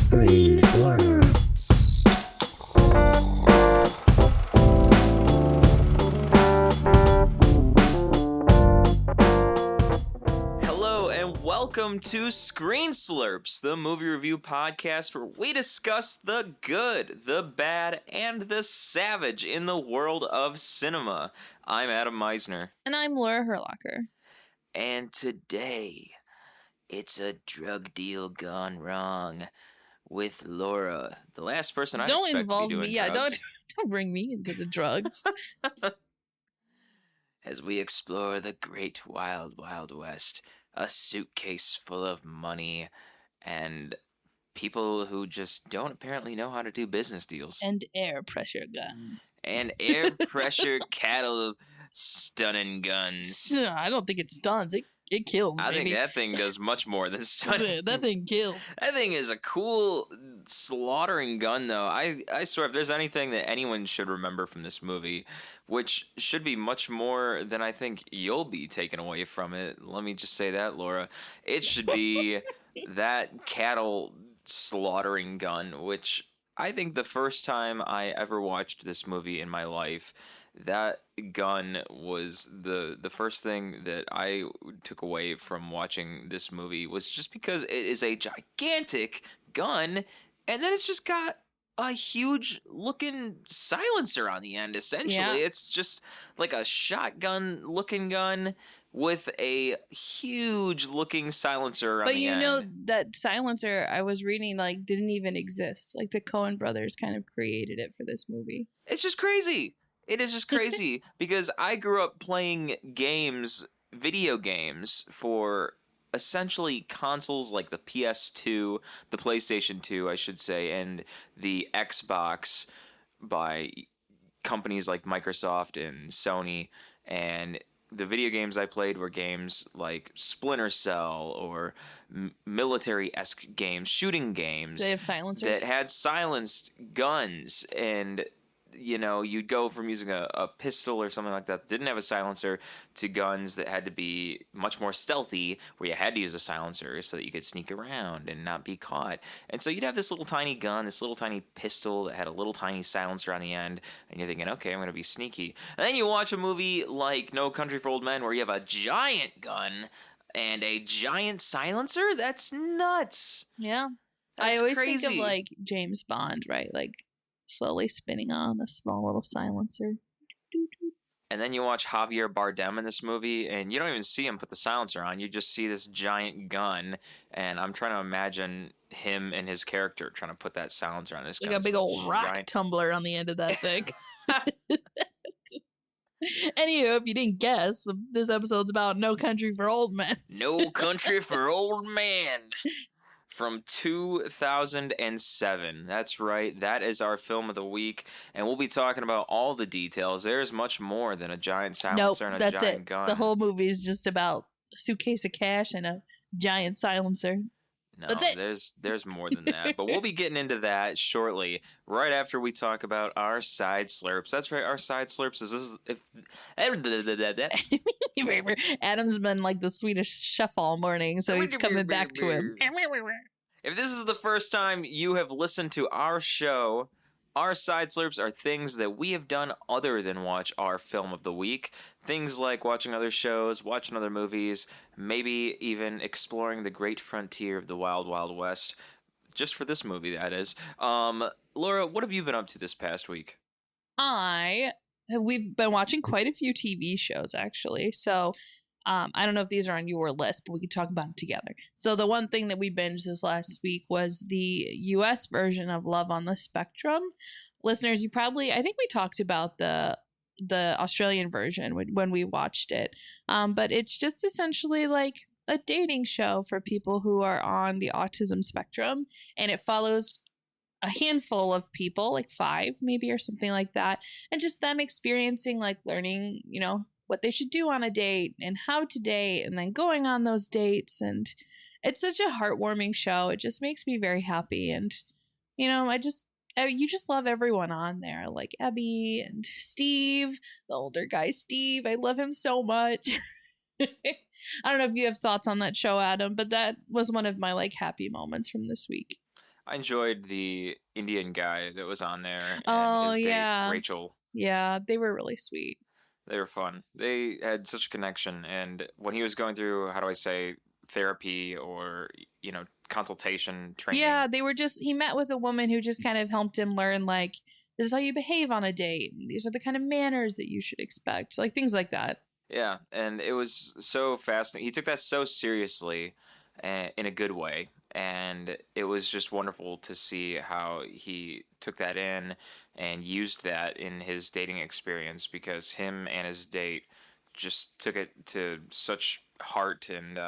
Screen Slurps. Hello and welcome to Screen Slurps, the movie review podcast where we discuss the good, the bad, and the savage in the world of cinema. I'm Adam Meisner. And I'm Laura Herlocker. And today, it's a drug deal gone wrong with Laura, the last person I expect to be doing drugs. Don't bring me into the drugs. As we explore the great wild, wild west, a suitcase full of money and people who just don't apparently know how to do business deals. And air pressure guns. And air pressure cattle stunning guns. I don't think it stuns. It kills, I baby. think that thing does much more than stunning. That thing kills. That thing is a cool slaughtering gun, though. I swear, if there's anything that anyone should remember from this movie, which should be much more than I think you'll be taken away from it, let me just say that, Laura, it should be that cattle slaughtering gun, which I think the first time I ever watched this movie in my life, that gun was the first thing that I took away from watching this movie was just because it is a gigantic gun, and then it's just got a huge looking silencer on the end, essentially. Yeah. It's just like a shotgun looking gun with a huge looking silencer on But the you end. know that silencer, I was reading, didn't even exist. Like, the Coen Brothers kind of created it for this movie. It's just crazy. It is just crazy because I grew up playing video games for essentially consoles like the PS2, the PlayStation 2, I should say, and the Xbox by companies like Microsoft and Sony. And the video games I played were games like Splinter Cell or military-esque games, shooting games. They have silencers? That had silenced guns, and you know, you'd go from using a pistol or something like that didn't have a silencer to guns that had to be much more stealthy, where you had to use a silencer so that you could sneak around and not be caught. And so you'd have this little tiny gun, this little tiny pistol that had a little tiny silencer on the end, and you're thinking, okay, I'm going to be sneaky. And then you watch a movie like No Country for Old Men where you have a giant gun and a giant silencer? That's nuts. Yeah. That's I always crazy. think of, James Bond, right? Slowly spinning on a small little silencer. And then you watch Javier Bardem in this movie, and you don't even see him put the silencer on. You just see this giant gun, and I'm trying to imagine him and his character trying to put that silencer on his gun. Like a big old rock tumbler on the end of that thing. Anywho, if you didn't guess, this episode's about No Country for Old Men. No Country for Old Men. From 2007. That's right. That is our film of the week. And we'll be talking about all the details. There's much more than a giant silencer and a giant gun. The whole movie is just about a suitcase of cash and a giant silencer. No, That's it. There's more than that. But we'll be getting into that shortly, right after we talk about our side slurps. That's right, our side slurps is Adam's been like the Swedish chef all morning, so he's coming back to him. If this is the first time you have listened to our show, our side slurps are things that we have done other than watch our film of the week. Things like watching other shows, watching other movies, maybe even exploring the great frontier of the Wild Wild West. Just for this movie, that is. Laura, what have you been up to this past week? We've been watching quite a few TV shows, actually. So I don't know if these are on your list, but we could talk about it together. So the one thing that we binged this last week was the U.S. version of Love on the Spectrum. Listeners, I think we talked about the Australian version when we watched it. But it's just essentially like a dating show for people who are on the autism spectrum. And it follows a handful of people, like 5 maybe or something like that. And just them experiencing, learning, what they should do on a date and how to date and then going on those dates. And it's such a heartwarming show. It just makes me very happy. And, you just love everyone on there, like Abby and Steve, the older guy, Steve. I love him so much. I don't know if you have thoughts on that show, Adam, but that was one of my happy moments from this week. I enjoyed the Indian guy that was on there and Oh, his date, yeah. Rachel. Yeah, they were really sweet. They were fun. They had such a connection, and when he was going through, how do I say, therapy or consultation training. Yeah, they were just, he met with a woman who just kind of helped him learn, like, this is how you behave on a date. These are the kind of manners that you should expect. Like, things like that. Yeah, and it was so fascinating. He took that so seriously, in a good way, and it was just wonderful to see how he took that in and used that in his dating experience, because him and his date just took it to such heart, and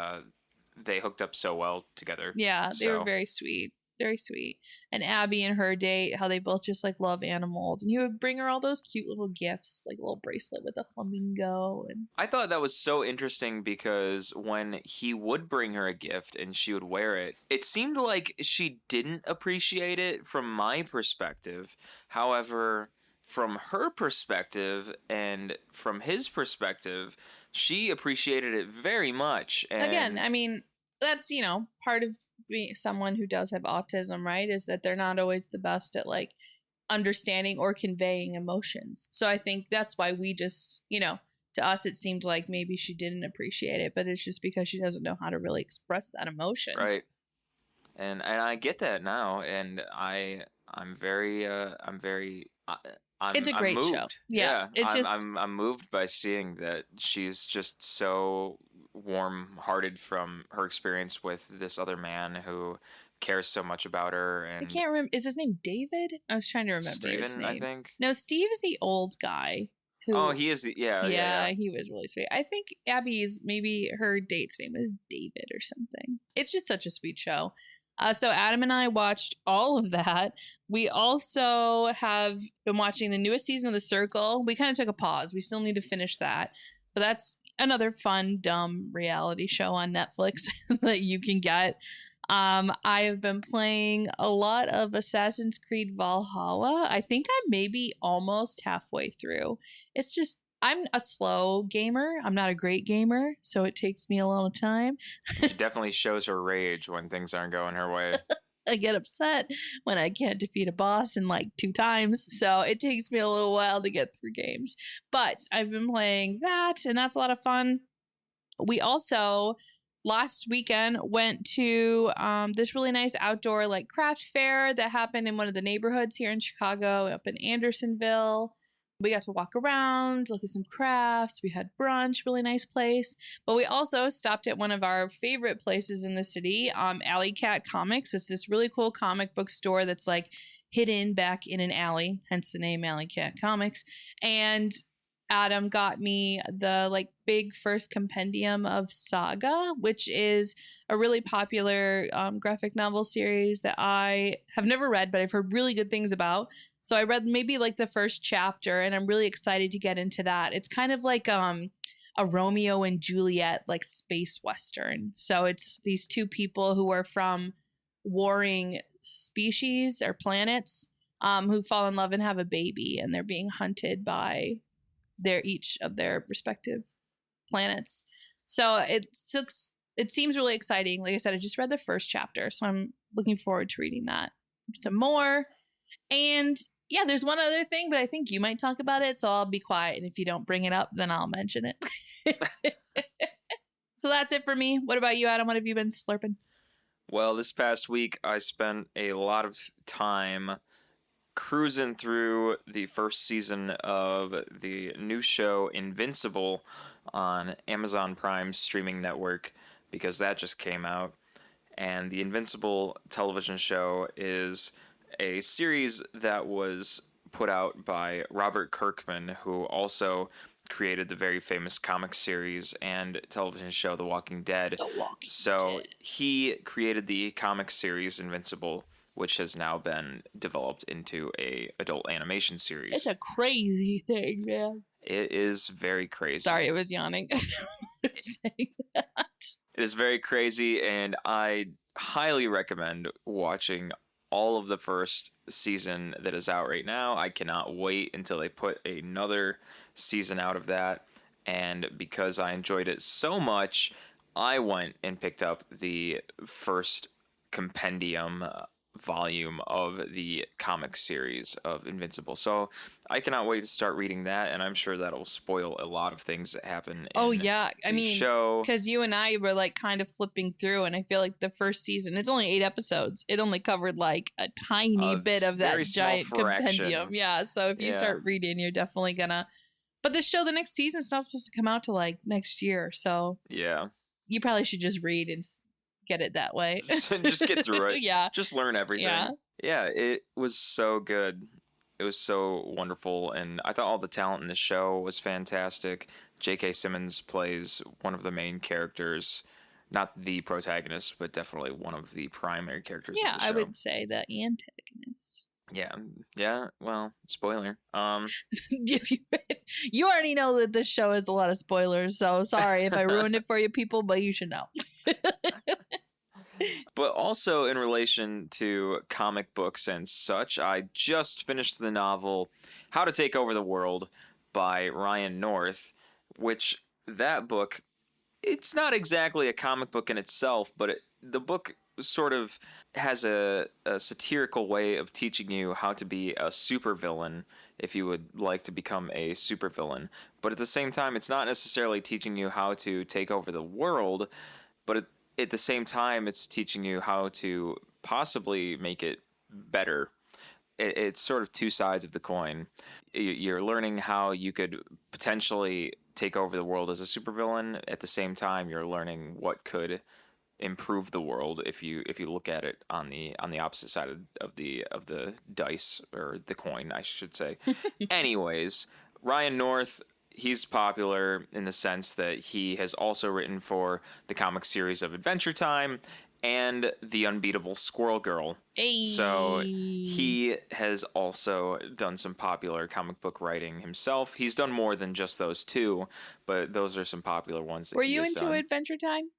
they hooked up so well together. Yeah, they were So, very sweet. Very sweet. And Abby and her date, how they both just like love animals. And he would bring her all those cute little gifts, like a little bracelet with a flamingo. And I thought that was so interesting because when he would bring her a gift and she would wear it, it seemed like she didn't appreciate it from my perspective. However, from her perspective and from his perspective, she appreciated it very much. And again, I mean, that's, part of being someone who does have autism, right? Is that they're not always the best at like understanding or conveying emotions. So I think that's why we just, to us, it seemed like maybe she didn't appreciate it, but it's just because she doesn't know how to really express that emotion. right. And I get that now, and I'm very It's a great I'm moved. show. Yeah, it's I'm moved by seeing that she's just so warm-hearted from her experience with this other man who cares so much about her. I And can't remember. Is his name David? I was trying to remember his Steven, name. I think. No, Steve's the old guy. Who, Oh, he is the yeah. he was really sweet. I think Abby's, maybe her date's name is David or something. It's just such a sweet show. So Adam and I watched all of that. We also have been watching the newest season of The Circle. We kind of took a pause. We still need to finish that. But that's another fun, dumb reality show on Netflix that you can get. I have been playing a lot of Assassin's Creed Valhalla. I think I'm maybe almost halfway through. It's just, I'm a slow gamer. I'm not a great gamer, so it takes me a little time. She definitely shows her rage when things aren't going her way. I get upset when I can't defeat a boss in like 2 times. So it takes me a little while to get through games. But I've been playing that, and that's a lot of fun. We also last weekend went to this really nice outdoor like craft fair that happened in one of the neighborhoods here in Chicago, up in Andersonville. We got to walk around, look at some crafts. We had brunch, really nice place. But we also stopped at one of our favorite places in the city, Alley Cat Comics. It's this really cool comic book store that's like hidden back in an alley, hence the name Alley Cat Comics. And Adam got me the like big first compendium of Saga, which is a really popular graphic novel series that I have never read, but I've heard really good things about. So I read maybe like the first chapter, and I'm really excited to get into that. It's kind of like a Romeo and Juliet like space western. So it's these two people who are from warring species or planets who fall in love and have a baby, and they're being hunted by each of their respective planets. So it seems really exciting. Like I said, I just read the first chapter, so I'm looking forward to reading that some more. And yeah, there's one other thing, but I think you might talk about it, so I'll be quiet. And if you don't bring it up, then I'll mention it. So that's it for me. What about you, Adam? What have you been slurping? Well, this past week, I spent a lot of time cruising through the first season of the new show Invincible on Amazon Prime's streaming network, because that just came out. And the Invincible television show is a series that was put out by Robert Kirkman, who also created the very famous comic series and television show The Walking Dead. He created the comic series Invincible, which has now been developed into a adult animation series. It's a crazy thing, man. It is very crazy. Sorry, I was yawning. Saying that. It is very crazy, and I highly recommend watching all of the first season that is out right now. I cannot wait until they put another season out of that. And because I enjoyed it so much, I went and picked up the first compendium volume of the comic series of Invincible. So I cannot wait to start reading that, and I'm sure that'll spoil a lot of things that happen Oh in yeah, I the mean, show. because you and I were like kind of flipping through, and I feel like the first season, it's only 8 episodes. It only covered like a tiny bit of that very small giant fraction. compendium. Yeah, so if you Yeah. start reading, you're definitely gonna. But this show, the next season's not supposed to come out till like next year, so Yeah. you probably should just read and get it that way. Just get through it. Yeah. Just learn everything. Yeah, it was so good. It was so wonderful, and I thought all the talent in the show was fantastic. J.K. Simmons plays one of the main characters, not the protagonist, but definitely one of the primary characters Yeah, of the show. I would say the antagonist. Yeah. Well, spoiler. if you already know that this show has a lot of spoilers, so sorry if I ruined it for you people, but you should know. But also in relation to comic books and such, I just finished the novel How to Take Over the World by Ryan North, which that book, it's not exactly a comic book in itself, but the book sort of has a satirical way of teaching you how to be a supervillain if you would like to become a supervillain. But at the same time, it's not necessarily teaching you how to take over the world, but at the same time, it's teaching you how to possibly make it better. It's sort of two sides of the coin. You're learning how you could potentially take over the world as a supervillain. At the same time, you're learning what could improve the world if you look at it on the opposite side of the dice, or the coin, I should say. Anyways, Ryan North, he's popular in the sense that he has also written for the comic series of Adventure Time and The Unbeatable Squirrel Girl. Hey. So he has also done some popular comic book writing himself. He's done more than just those two, but those are some popular ones that Were he you has into done. Adventure Time?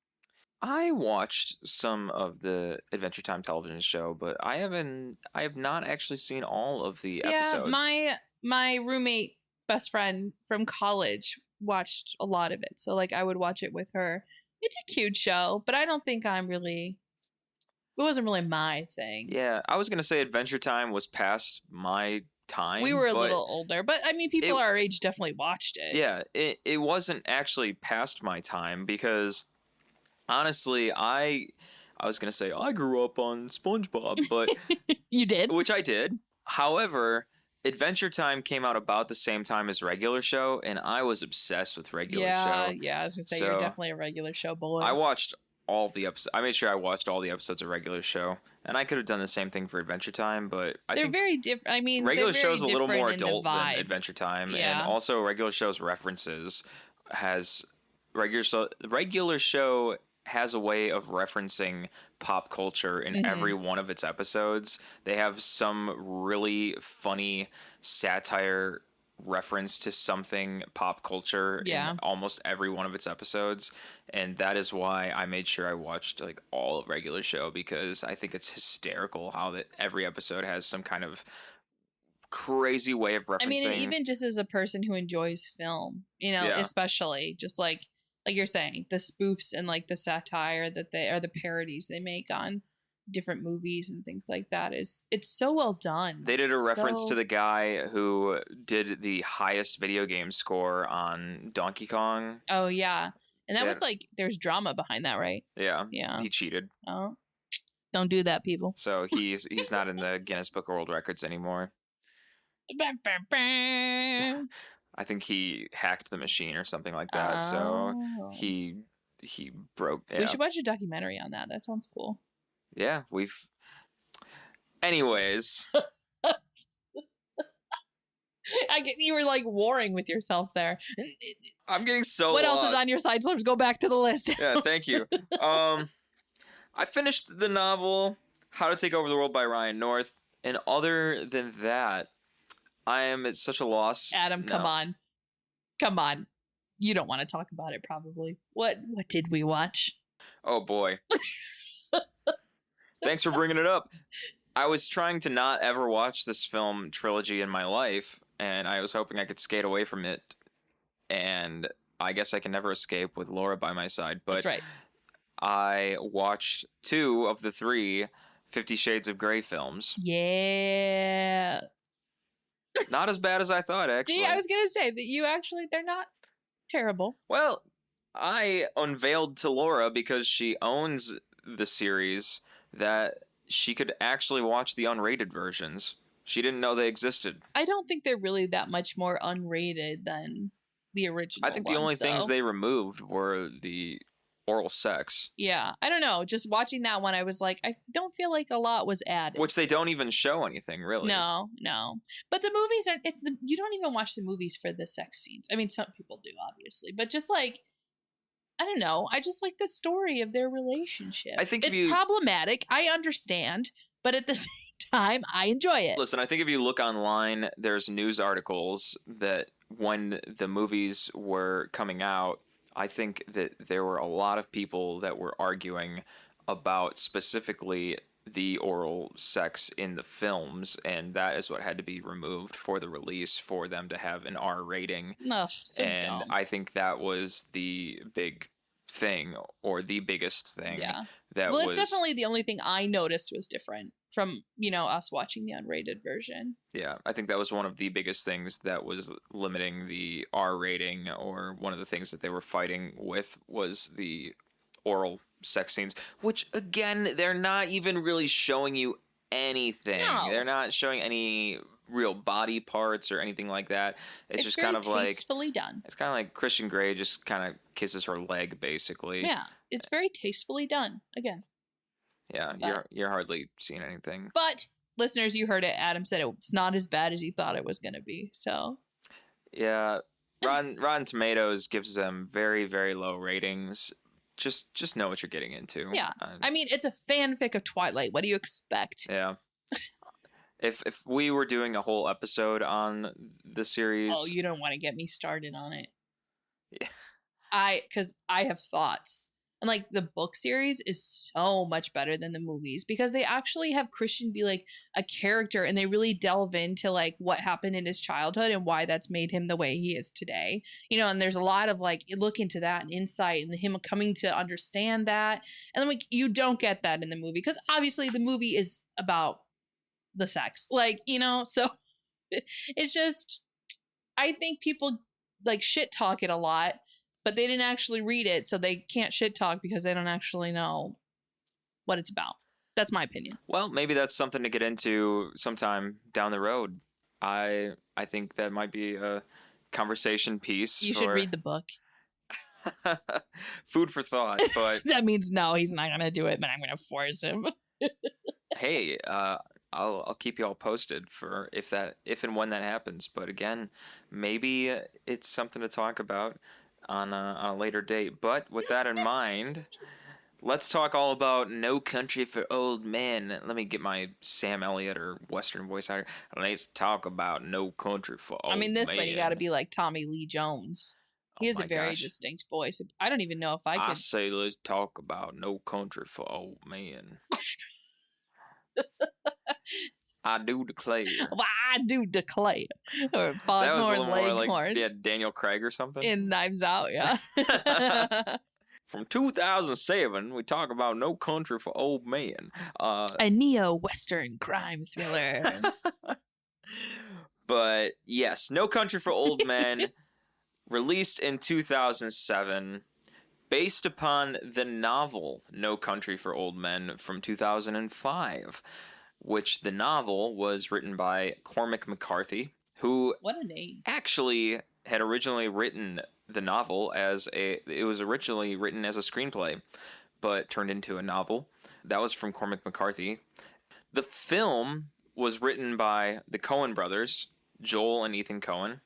I watched some of the Adventure Time television show, but I have not actually seen all of the episodes. Yeah, my roommate best friend from college watched a lot of it, so like I would watch it with her. It's a cute show, but I don't think it wasn't really my thing. Yeah, I was gonna say Adventure Time was past my time. We were a little older, but I mean, people our age definitely watched it. Yeah, it wasn't actually past my time because honestly, I was gonna say I grew up on SpongeBob, but You did? which I did. However, Adventure Time came out about the same time as Regular Show, and I was obsessed with Regular Show. Yeah, I was gonna say So, you're definitely a Regular Show boy. I watched all the episodes. I made sure I watched all the episodes of Regular Show, and I could have done the same thing for Adventure Time, but they're very different. I mean, Regular they're very Show's a little more different in the adult than vibe. Adventure Time, Yeah. and also Regular Show's references has Regular Show has a way of referencing pop culture in every one of its episodes. They have some really funny satire reference to something pop culture in almost every one of its episodes, and that is why I made sure I watched like all of Regular Show, because I think it's hysterical how that every episode has some kind of crazy way of referencing. I mean, and even just as a person who enjoys film, especially just like you're saying, the spoofs and like the satire that they, or the parodies they make on different movies and things like that, it's so well done. They did a reference to the guy who did the highest video game score on Donkey Kong. Oh yeah. And that was like, there's drama behind that, right? Yeah. Yeah. He cheated. Oh. Don't do that, people. So he's not in the Guinness Book of World Records anymore. I think he hacked the machine or something like that. So he broke. Yeah. We should watch a documentary on that. That sounds cool. Yeah, anyways. You were like warring with yourself there. I'm getting so What lost. else is on your side slurs? Go back to the list. Yeah, thank you. I finished the novel How to Take Over the World by Ryan North, and other than that, I am at such a loss. Adam, come on. You don't want to talk about it, probably. What did we watch? Oh boy. Thanks for bringing it up. I was trying to not ever watch this film trilogy in my life, and I was hoping I could skate away from it, and I guess I can never escape with Laura by my side. But That's right. I watched 2 of the 3 50 Shades of Grey films. Yeah. Not as bad as I thought, actually. See, I was going to say that they're not terrible. Well, I unveiled to Laura, because she owns the series, that she could actually watch the unrated versions. She didn't know they existed. I don't think they're really that much more unrated than the original I think the only things though. they removed were the oral sex. Yeah, I don't know. Just watching that one, I was like, I don't feel like a lot was added. Which they don't even show anything, really. No. But the movies are, you don't even watch the movies for the sex scenes. I mean, some people do, obviously. But just like, I don't know. I just like the story of their relationship. I think it's problematic. I understand. But at the same time, I enjoy it. Listen, I think if you look online, there's news articles that when the movies were coming out, I think that there were a lot of people that were arguing about specifically the oral sex in the films, and that is what had to be removed for the release for them to have an R rating. No, so and dumb. I think that was the big thing, or the biggest thing. Yeah. That well, was it's definitely the only thing I noticed was different from, us watching the unrated version. Yeah, I think that was one of the biggest things that was limiting the R rating, or one of the things that they were fighting with was the oral sex scenes, which, again, they're not even really showing you anything. No. They're not showing any real body parts or anything like that. It's just kind of like tastefully done. It's kind of like Christian Grey just kind of kisses her leg, basically. Yeah, it's very tastefully done. Again. Yeah, But- you're hardly seeing anything. But listeners, you heard it. Adam said it's not as bad as he thought it was going to be. So Yeah, Rotten Tomatoes gives them very, very low ratings. Just know what you're getting into. yeah, I mean, it's a fanfic of Twilight. What do you expect? Yeah. If we were doing a whole episode on the series, Oh, you don't want to get me started on it. Yeah. Because I have thoughts. And like the book series is so much better than the movies because they actually have Christian be like a character and they really delve into like what happened in his childhood and why that's made him the way he is today. And there's a lot of like look into that and insight and him coming to understand that. And then like you don't get that in the movie because obviously the movie is about the sex. So it's just I think people like shit talk it a lot. But they didn't actually read it, so they can't shit talk because they don't actually know what it's about. That's my opinion. Well, maybe that's something to get into sometime down the road. I think that might be a conversation piece. You should read the book. Food for thought, but That means no, he's not gonna do it, but I'm gonna force him. hey, I'll keep you all posted for if and when that happens. But again, maybe it's something to talk about on a later date. But with that in mind, let's talk all about No Country for Old Men. Let me get my Sam Elliott or Western voice out here. Let's talk about No Country for Old Men. This one you got to be like Tommy Lee Jones. He has a very distinct voice. I don't even know if I could. I say let's talk about No Country for Old Men. I do declare. Well, I do declare. Or That was a Foghorn little more like Leghorn. Daniel Craig or something. In Knives Out, yeah. From 2007, we talk about No Country for Old Men. A neo-Western crime thriller. But yes, No Country for Old Men, released in 2007, based upon the novel No Country for Old Men from 2005, which the novel was written by Cormac McCarthy, who What a name. actually had originally written the novel it was originally written as a screenplay, but turned into a novel. That was from Cormac McCarthy. The film was written by the Coen Brothers, Joel and Ethan Coen,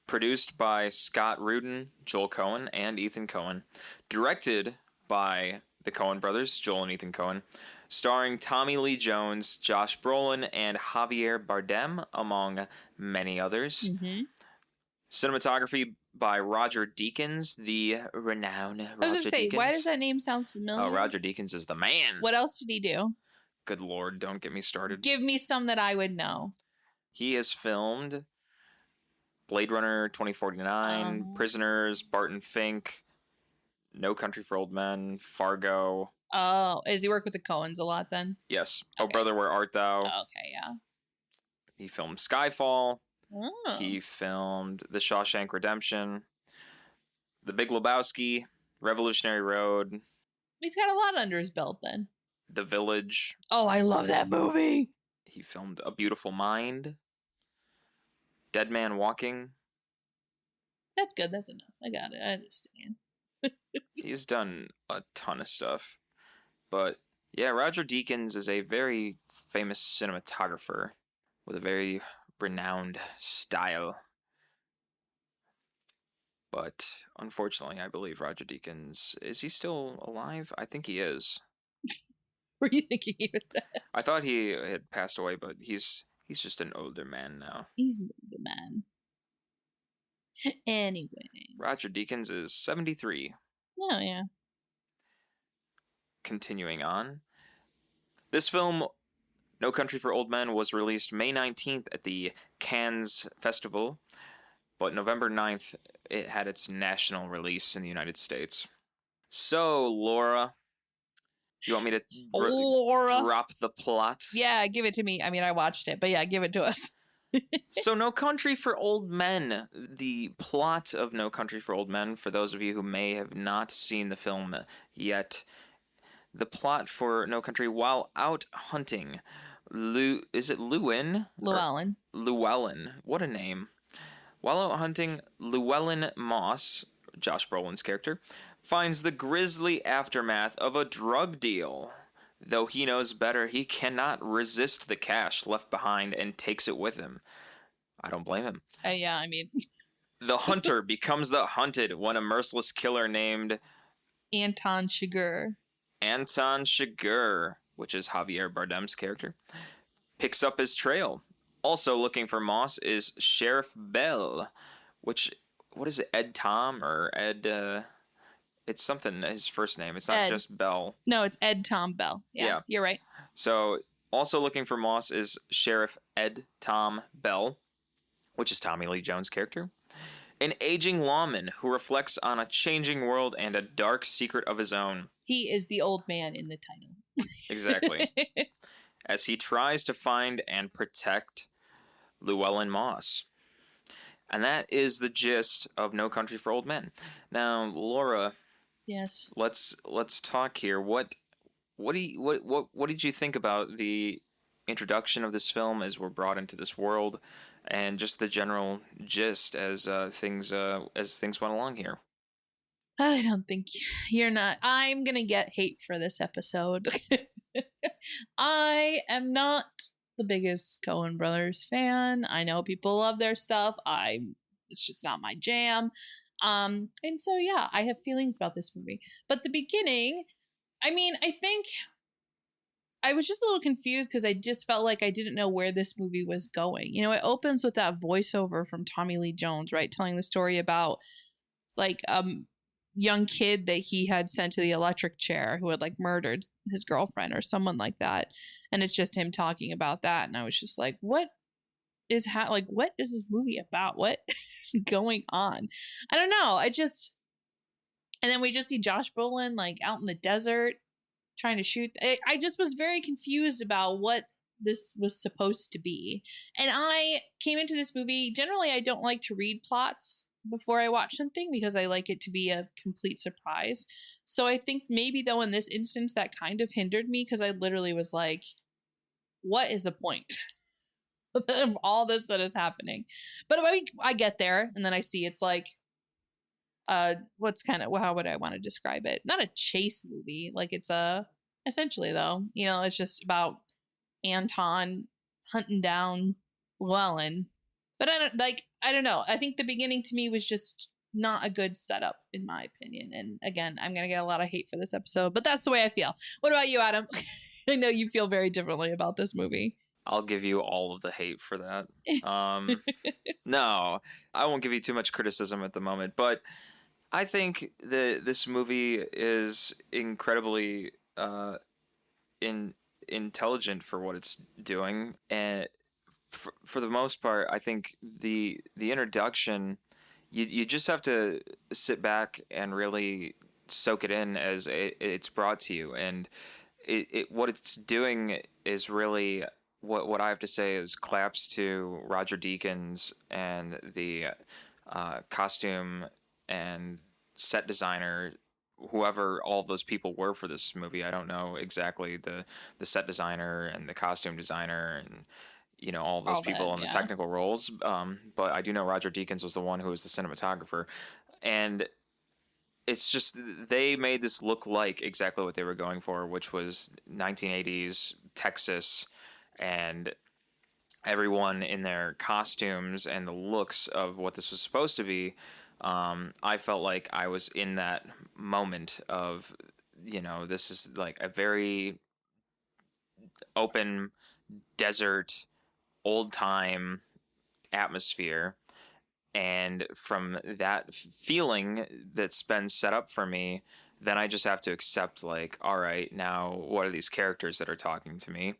produced by Scott Rudin, Joel Coen, and Ethan Coen, directed by the Coen Brothers, Joel and Ethan Coen, starring Tommy Lee Jones, Josh Brolin, and Javier Bardem, among many others. Mm-hmm. Cinematography by Roger Deakins, the renowned Roger Deakins. I was going to say, why does that name sound familiar? Oh, Roger Deakins is the man. What else did he do? Good Lord, don't get me started. Give me some that I would know. He has filmed Blade Runner 2049, Prisoners, Barton Fink, No Country for Old Men, Fargo. Oh, does he work with the Coens a lot then? Yes. Oh, Okay. Brother, Where Art Thou? Okay, yeah. He filmed Skyfall. Oh. He filmed The Shawshank Redemption, The Big Lebowski, Revolutionary Road, He's got a lot under his belt then. The Village. Oh, I love that movie. He filmed A Beautiful Mind, Dead Man Walking. That's good. That's enough. I got it. I understand. He's done a ton of stuff. But yeah, Roger Deakins is a very famous cinematographer with a very renowned style. But unfortunately, I believe Roger Deakins, is he still alive? I think he is. Were you thinking of that? I thought he had passed away, but he's just an older man now. He's the man. Anyway. Roger Deakins is 73. Oh, yeah. Continuing on. This film, No Country for Old Men, was released May 19th at the Cannes Festival, but November 9th, it had its national release in the United States. So, Laura, you want me to Laura. drop the plot? Yeah, give it to me. I mean, I watched it, but yeah, give it to us. So, No Country for Old Men. The plot of No Country for Old Men, for those of you who may have not seen the film yet, the plot for No Country, while out hunting, is it Llewyn? Llewelyn. Llewelyn. What a name. While out hunting, Llewelyn Moss, Josh Brolin's character, finds the grisly aftermath of a drug deal. Though he knows better, he cannot resist the cash left behind and takes it with him. I don't blame him. Yeah, I mean... The hunter becomes the hunted when a merciless killer named Anton Chigurh, which is Javier Bardem's character, picks up his trail. Also looking for Moss is Sheriff Bell, what is it, Ed Tom or Ed... It's something, his first name. It's not Ed. just Bell. No, it's Ed Tom Bell. Yeah, you're right. So, also looking for Moss is Sheriff Ed Tom Bell, which is Tommy Lee Jones' character. An aging lawman who reflects on a changing world and a dark secret of his own. He is the old man in the title. Exactly. As he tries to find and protect Llewelyn Moss. And that is the gist of No Country for Old Men. Now, Laura... Yes. Let's talk here. What did you think about the introduction of this film as we're brought into this world, and just the general gist as things went along here? I don't think you're not. I'm gonna get hate for this episode. I am not the biggest Coen Brothers fan. I know people love their stuff. It's just not my jam. And so yeah, I have feelings about this movie. But the beginning, I mean, I think I was just a little confused because I just felt like I didn't know where this movie was going. You know, it opens with that voiceover from Tommy Lee Jones, right? Telling the story about like young kid that he had sent to the electric chair who had like murdered his girlfriend or someone like that. And it's just him talking about that. And I was just like, what is what is this movie about? What is going on? I don't know. And then we just see Josh Brolin like out in the desert trying to shoot. I just was very confused about what this was supposed to be. And I came into this movie, generally I don't like to read plots before I watch something because I like it to be a complete surprise. So I think maybe though in this instance that kind of hindered me because I literally was like, what is the point of all this that is happening? But I get there and then I see it's like what's kind of, how would I want to describe it? Not a chase movie. Like it's essentially though, you know, it's just about Anton hunting down Llewelyn. But I don't know. I think the beginning to me was just not a good setup in my opinion. And again, I'm going to get a lot of hate for this episode, but that's the way I feel. What about you, Adam? I know you feel very differently about this movie. I'll give you all of the hate for that. No, I won't give you too much criticism at the moment, but I think this movie is incredibly intelligent for what it's doing, and for the most part, I think the introduction, you just have to sit back and really soak it in as it's brought to you. And what it's doing is really what I have to say is claps to Roger Deakins and the costume and set designer, whoever all those people were for this movie. I don't know exactly the set designer and the costume designer and all those people in the technical roles. But I do know Roger Deakins was the one who was the cinematographer, and it's just they made this look like exactly what they were going for, which was 1980s Texas, and everyone in their costumes and the looks of what this was supposed to be. I felt like I was in that moment of, this is like a very open desert, old time atmosphere. And from that feeling that's been set up for me, then I just have to accept, like, all right, now what are these characters that are talking to me?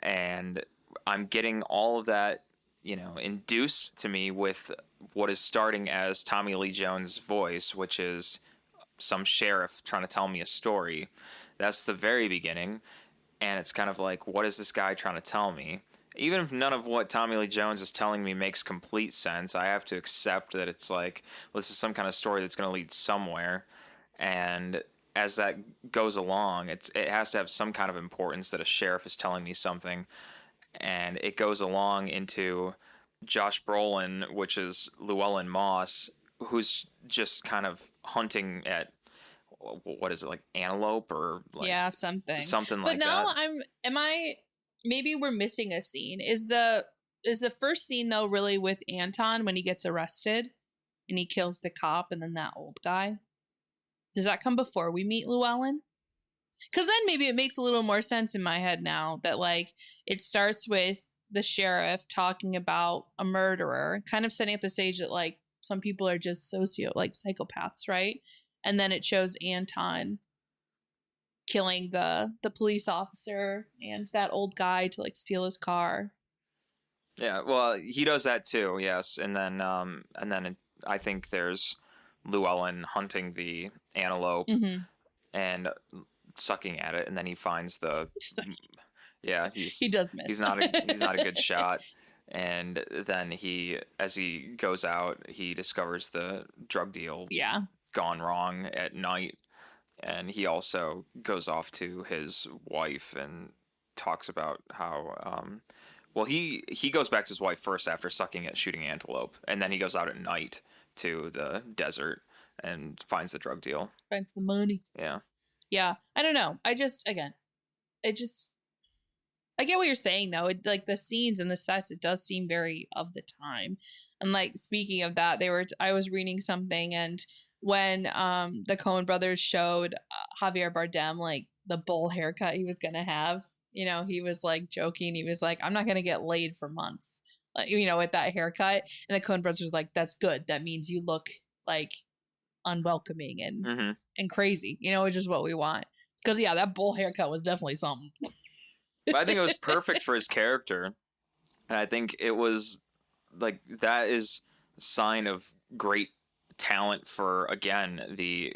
And I'm getting all of that, induced to me with what is starting as Tommy Lee Jones' voice, which is some sheriff trying to tell me a story. That's the very beginning. And it's kind of like, what is this guy trying to tell me? Even if none of what Tommy Lee Jones is telling me makes complete sense, I have to accept that it's like, well, this is some kind of story that's going to lead somewhere. And as that goes along, it has to have some kind of importance that a sheriff is telling me something. And it goes along into Josh Brolin, which is Llewelyn Moss, who's just kind of hunting at, what is it, like antelope or like something but like now that. Maybe we're missing a scene. Is the first scene though really with Anton when he gets arrested and he kills the cop and then that old guy? Does that come before we meet Llewelyn? Because then maybe it makes a little more sense in my head now that like it starts with the sheriff talking about a murderer, kind of setting up the stage that like some people are just psychopaths, right? And then it shows Anton killing the police officer and that old guy to like steal his car. Yeah, well, he does that too, yes. And then I think there's Llewelyn hunting the antelope and sucking at it, and then he finds the he does miss. He's not a good shot. And then as he goes out, he discovers the drug deal gone wrong at night. And he also goes off to his wife and talks about how, he goes back to his wife first after sucking at shooting antelope. And then he goes out at night to the desert and finds the drug deal. Finds the money. Yeah. Yeah. I don't know. I get what you're saying though. Like the scenes and the sets, it does seem very of the time. And like, speaking of that, I was reading something, and when the Coen Brothers showed Javier Bardem like the bowl haircut he was gonna have, he was like joking. He was like, "I'm not gonna get laid for months," with that haircut. And the Coen Brothers was like, "That's good. That means you look like unwelcoming and crazy. Which is what we want." Because that bowl haircut was definitely something. But I think it was perfect for his character, and I think it was like that is a sign of great talent for, again, the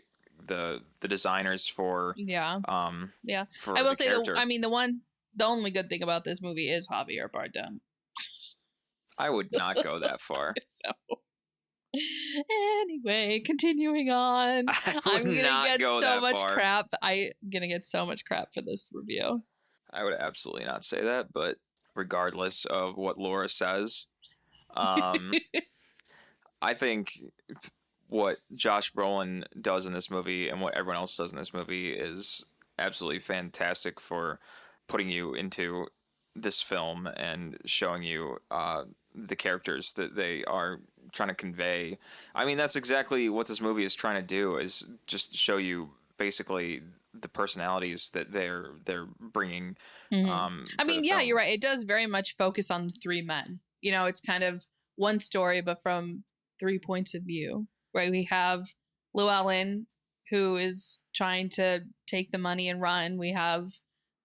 designers for for I will say the only good thing about this movie is Javier Bardem. I would not go that far. So anyway, continuing on. I'm gonna get so much crap. I'm gonna get so much crap for this review. I would absolutely not say that, but regardless of what Laura says, I think what Josh Brolin does in this movie and what everyone else does in this movie is absolutely fantastic for putting you into this film and showing you the characters that they are trying to convey. I mean, that's exactly what this movie is trying to do, is just show you basically the personalities that they're bringing. I mean, yeah, you're right. It does very much focus on the three men. It's kind of one story, but from 3 points of view. Right, we have Llewelyn, who is trying to take the money and run. We have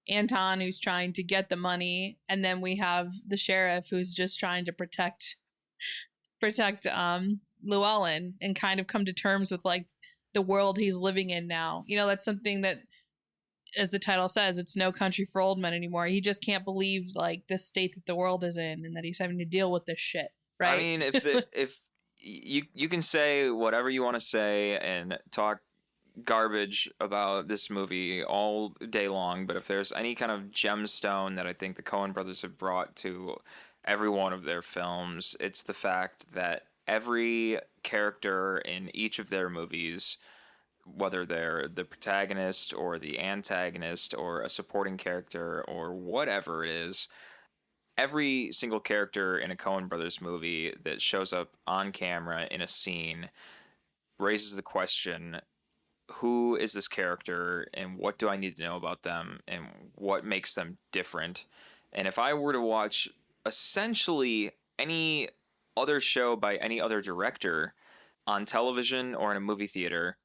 Anton, who's trying to get the money, and then we have the sheriff, who's just trying to protect Llewelyn and kind of come to terms with like the world he's living in now. You know, that's something that, as the title says, it's no country for old men anymore. He just can't believe like the state that the world is in and that he's having to deal with this shit. Right. I mean, if you can say whatever you want to say and talk garbage about this movie all day long, but if there's any kind of gemstone that I think the Coen brothers have brought to every one of their films, it's the fact that every character in each of their movies, whether they're the protagonist or the antagonist or a supporting character or whatever it is, every single character in a Coen Brothers movie that shows up on camera in a scene raises the question, who is this character and what do I need to know about them and what makes them different? And if I were to watch essentially any other show by any other director on television or in a movie theater,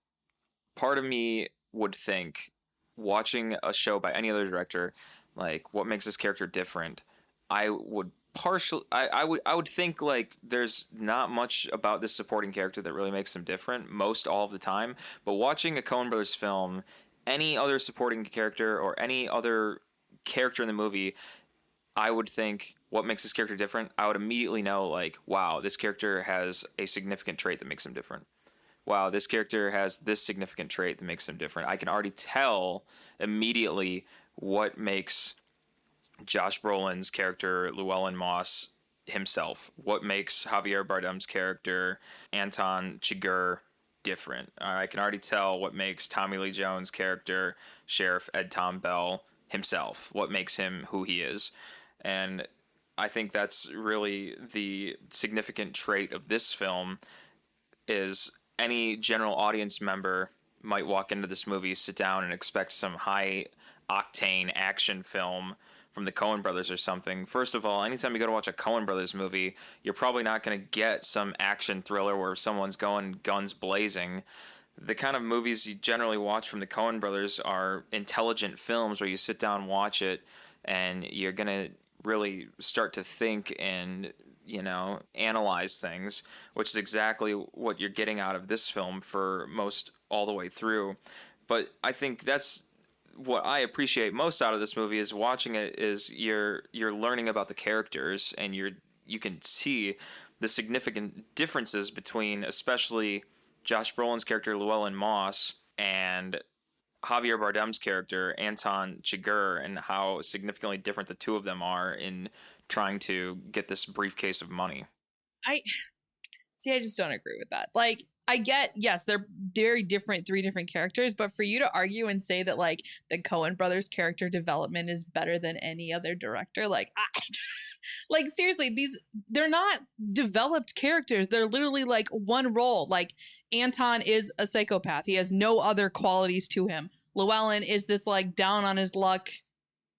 part of me would think, watching a show by any other director, like, what makes this character different? I would think like there's not much about this supporting character that really makes them different most all of the time. But watching a Coen Brothers film, any other supporting character or any other character in the movie, I would think, what makes this character different? I would immediately know, like, wow, this character has a significant trait that makes him different. Wow, this character has this significant trait that makes him different. I can already tell immediately what makes Josh Brolin's character, Llewelyn Moss, himself. What makes Javier Bardem's character, Anton Chigurh, different. I can already tell what makes Tommy Lee Jones' character, Sheriff Ed Tom Bell, himself. What makes him who he is. And I think that's really the significant trait of this film, is any general audience member might walk into this movie, sit down, and expect some high-octane action film from the Coen Brothers or something. First of all, anytime you go to watch a Coen Brothers movie, you're probably not going to get some action thriller where someone's going guns blazing. The kind of movies you generally watch from the Coen Brothers are intelligent films where you sit down, watch it, and you're going to really start to think and, you know, analyze things, which is exactly what you're getting out of this film for most all the way through. But I think that's what I appreciate most out of this movie, is watching it, is you're learning about the characters, and you can see the significant differences between especially Josh Brolin's character Llewelyn Moss and Javier Bardem's character Anton Chigurh, and how significantly different the two of them are in trying to get this briefcase of money. I just don't agree with that. Like, I get, yes, they're very different, three different characters, but for you to argue and say that like the Coen brothers character development is better than any other director, like, like seriously, they're not developed characters. They're literally like one role. Like, Anton is a psychopath. He has no other qualities to him. Llewelyn is this like down on his luck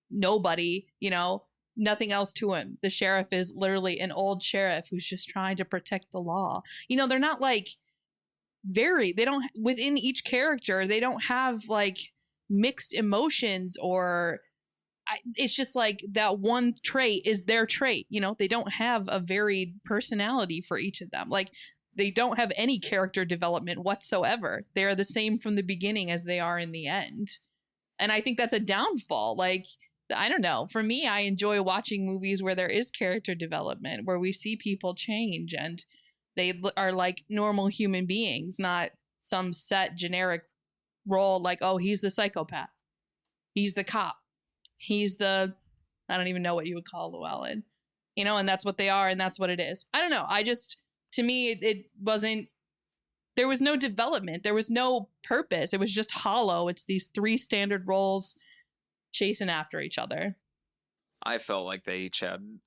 nobody, you know, nothing else to him. The sheriff is literally an old sheriff who's just trying to protect the law. You know, they're not like they don't, within each character, they don't have like mixed emotions, or it's just like that one trait is their trait. You know, they don't have a varied personality for each of them. Like, they don't have any character development whatsoever. They're the same from the beginning as they are in the end. And I think that's a downfall. Like, I don't know. For me, I enjoy watching movies where there is character development, where we see people change and they are like normal human beings, not some set generic role like, oh, he's the psychopath. He's the cop. He's the, I don't even know what you would call Llewelyn. You know, and that's what they are, and that's what it is. I don't know. To me, it wasn't, there was no development. There was no purpose. It was just hollow. It's these three standard roles chasing after each other. I felt like they each had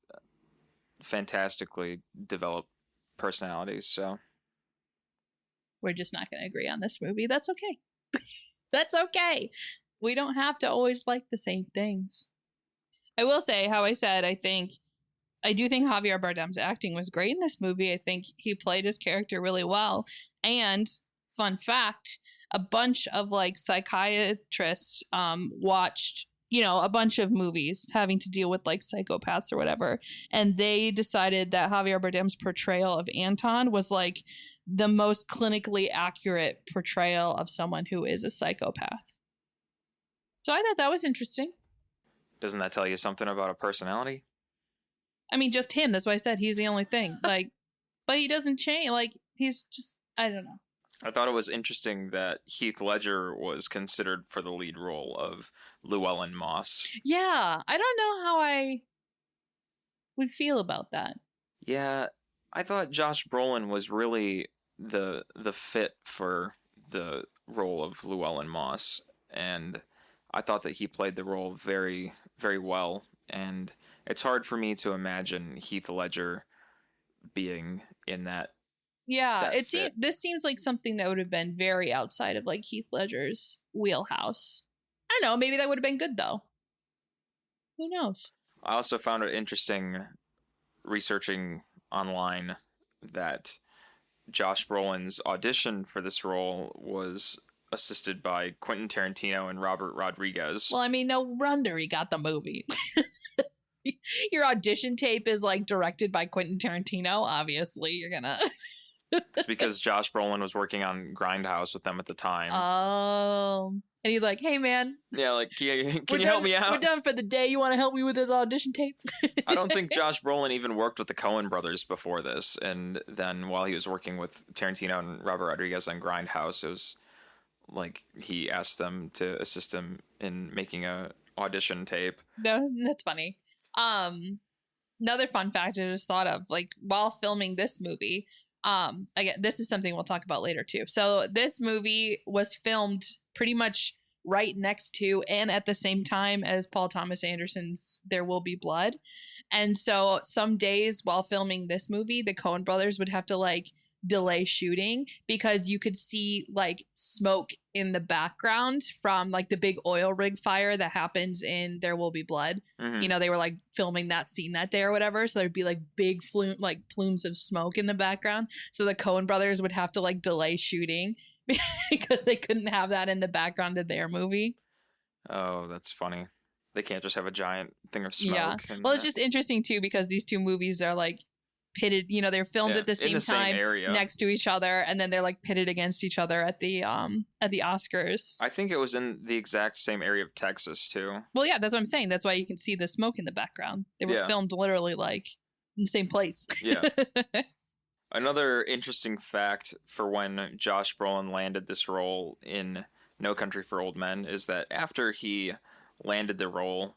fantastically developed personalities, so we're just not going to agree on this movie. That's okay. That's okay. We don't have to always like the same things. I will say, how I said, I do think Javier Bardem's acting was great in this movie. I think he played his character really well. And fun fact, a bunch of like psychiatrists watched, you know, a bunch of movies having to deal with like psychopaths or whatever. And they decided that Javier Bardem's portrayal of Anton was like the most clinically accurate portrayal of someone who is a psychopath. So I thought that was interesting. Doesn't that tell you something about a personality? I mean, just him. That's why I said he's the only thing. Like, but he doesn't change. Like, he's just, I don't know. I thought it was interesting that Heath Ledger was considered for the lead role of Llewelyn Moss. Yeah, I don't know how I would feel about that. Yeah, I thought Josh Brolin was really the fit for the role of Llewelyn Moss, and I thought that he played the role very, very well. And it's hard for me to imagine Heath Ledger being in that. Yeah, fit. this seems like something that would have been very outside of like Heath Ledger's wheelhouse. I don't know, maybe that would have been good though. Who knows? I also found it interesting researching online that Josh Brolin's audition for this role was assisted by Quentin Tarantino and Robert Rodriguez. Well, I mean, no wonder he got the movie. Your audition tape is like directed by Quentin Tarantino. Obviously, you're gonna. It's because Josh Brolin was working on Grindhouse with them at the time. Oh. And he's like, hey, man. Yeah, like, can you help me out? We're done for the day. You want to help me with this audition tape? I don't think Josh Brolin even worked with the Coen Brothers before this. And then while he was working with Tarantino and Robert Rodriguez on Grindhouse, it was like he asked them to assist him in making a audition tape. No, that's funny. Another fun fact I just thought of, like, while filming this movie, again, this is something we'll talk about later too. So this movie was filmed pretty much right next to and at the same time as Paul Thomas Anderson's There Will Be Blood. And so some days while filming this movie, the Coen brothers would have to like delay shooting because you could see like smoke in the background from like the big oil rig fire that happens in There Will Be Blood. Mhm. You know, they were like filming that scene that day or whatever, so there'd be like big plumes of smoke in the background, so the Coen brothers would have to like delay shooting because they couldn't have that in the background of their movie. Oh, that's funny. They can't just have a giant thing of smoke. Yeah. And Well, it's just interesting too because these two movies are like pitted, you know, they're filmed at the same time area. next to each other, and then they're like pitted against each other at the Oscars. I think it was in the exact same area of Texas too. Well, yeah, that's what I'm saying. That's why you can see the smoke in the background. They were filmed literally like in the same place. Yeah. Another interesting fact for when Josh Brolin landed this role in No Country for Old Men is that after he landed the role,